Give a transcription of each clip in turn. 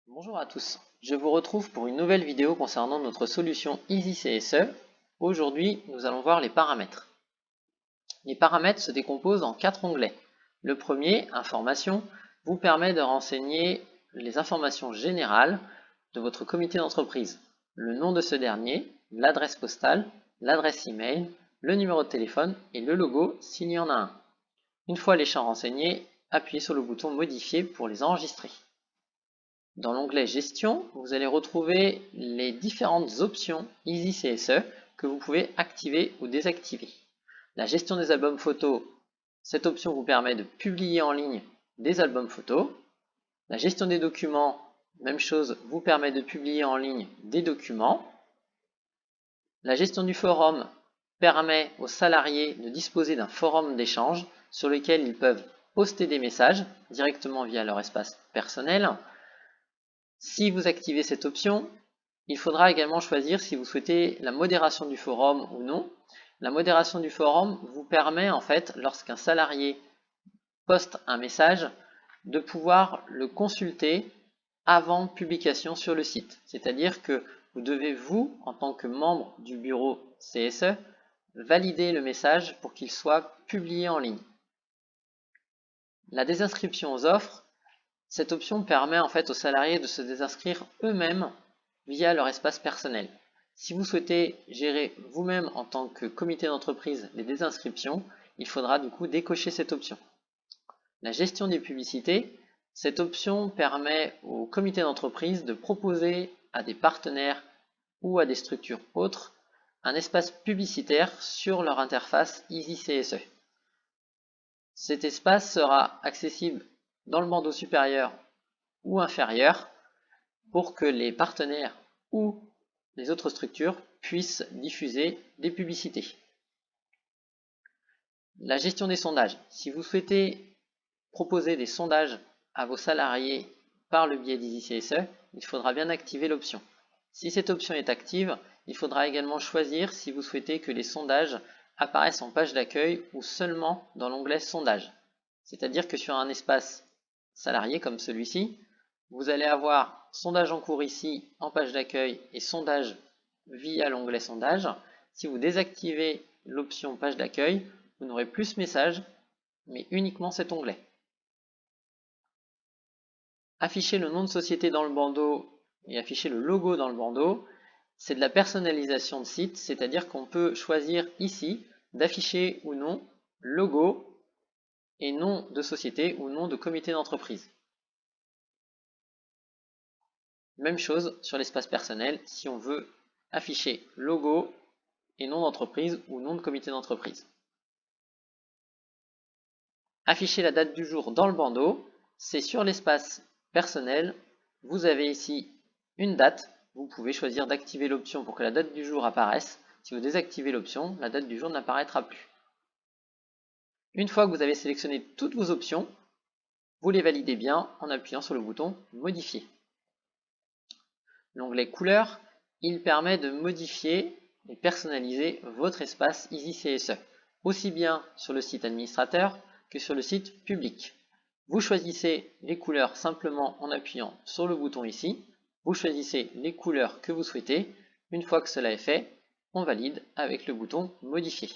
Bonjour à tous, je vous retrouve pour une nouvelle vidéo concernant notre solution EasyCSE. Aujourd'hui, nous allons voir les paramètres. Les paramètres se décomposent en 4 onglets. Le premier, Informations, vous permet de renseigner les informations générales de votre comité d'entreprise, le nom de ce dernier, l'adresse postale, l'adresse email, le numéro de téléphone et le logo s'il y en a un. Une fois les champs renseignés, appuyez sur le bouton Modifier pour les enregistrer. Dans l'onglet Gestion, vous allez retrouver les différentes options EasyCSE que vous pouvez activer ou désactiver. La gestion des albums photos, cette option vous permet de publier en ligne des albums photos. La gestion des documents, même chose, vous permet de publier en ligne des documents. La gestion du forum permet aux salariés de disposer d'un forum d'échange sur lequel ils peuvent poster des messages directement via leur espace personnel. Si vous activez cette option, il faudra également choisir si vous souhaitez la modération du forum ou non. La modération du forum vous permet en fait, lorsqu'un salarié poste un message, de pouvoir le consulter avant publication sur le site. C'est-à-dire que vous devez, vous, en tant que membre du bureau CSE, valider le message pour qu'il soit publié en ligne. La désinscription aux offres, cette option permet en fait aux salariés de se désinscrire eux-mêmes via leur espace personnel. Si vous souhaitez gérer vous-même en tant que comité d'entreprise les désinscriptions, il faudra du coup décocher cette option. La gestion des publicités, cette option permet au comité d'entreprise de proposer à des partenaires ou à des structures autres un espace publicitaire sur leur interface EasyCSE. Cet espace sera accessible dans le bandeau supérieur ou inférieur pour que les partenaires ou les autres structures puissent diffuser des publicités. La gestion des sondages. Si vous souhaitez proposer des sondages à vos salariés par le biais d'EasyCSE, il faudra bien activer l'option. Si cette option est active, il faudra également choisir si vous souhaitez que les sondages apparaissent en page d'accueil ou seulement dans l'onglet Sondages. C'est-à-dire que sur un espace salarié comme celui-ci, vous allez avoir sondage en cours ici en page d'accueil et sondage via l'onglet Sondage. Si vous désactivez l'option page d'accueil, vous n'aurez plus ce message, mais uniquement cet onglet. Afficher le nom de société dans le bandeau et afficher le logo dans le bandeau, c'est de la personnalisation de site, c'est-à-dire qu'on peut choisir ici d'afficher ou non logo et nom de société ou nom de comité d'entreprise. Même chose sur l'espace personnel, si on veut afficher logo et nom d'entreprise ou nom de comité d'entreprise. Afficher la date du jour dans le bandeau, c'est sur l'espace personnel, vous avez ici une date, vous pouvez choisir d'activer l'option pour que la date du jour apparaisse. Si vous désactivez l'option, la date du jour n'apparaîtra plus. Une fois que vous avez sélectionné toutes vos options, vous les validez bien en appuyant sur le bouton Modifier. L'onglet Couleurs, il permet de modifier et personnaliser votre espace EasyCSE, aussi bien sur le site administrateur que sur le site public. Vous choisissez les couleurs simplement en appuyant sur le bouton ici. Vous choisissez les couleurs que vous souhaitez. Une fois que cela est fait, on valide avec le bouton Modifier.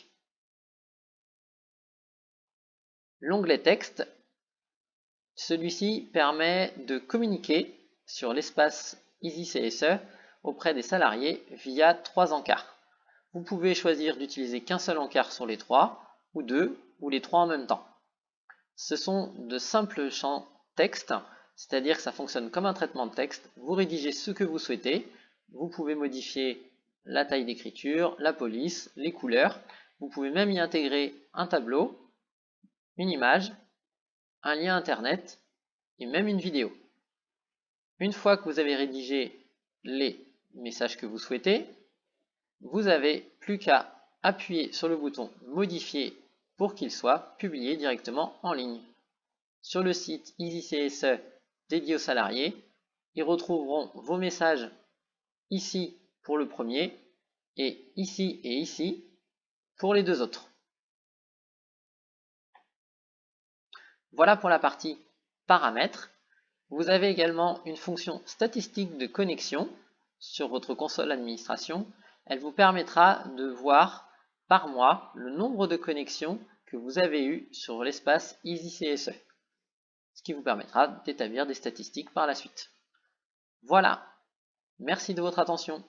L'onglet Texte, celui-ci permet de communiquer sur l'espace EasyCSE auprès des salariés via 3 encarts. Vous pouvez choisir d'utiliser qu'un seul encart sur les 3, ou 2, ou les 3 en même temps. Ce sont de simples champs texte, c'est-à-dire que ça fonctionne comme un traitement de texte. Vous rédigez ce que vous souhaitez. Vous pouvez modifier la taille d'écriture, la police, les couleurs. Vous pouvez même y intégrer un tableau, une image, un lien internet et même une vidéo. Une fois que vous avez rédigé les messages que vous souhaitez, vous n'avez plus qu'à appuyer sur le bouton Modifier pour qu'il soit publié directement en ligne. Sur le site EasyCSE dédié aux salariés, ils retrouveront vos messages ici pour le premier et ici pour les deux autres. Voilà pour la partie paramètres. Vous avez également une fonction statistique de connexion sur votre console administration. Elle vous permettra de voir par mois le nombre de connexions que vous avez eues sur l'espace EasyCSE, ce qui vous permettra d'établir des statistiques par la suite. Voilà, merci de votre attention.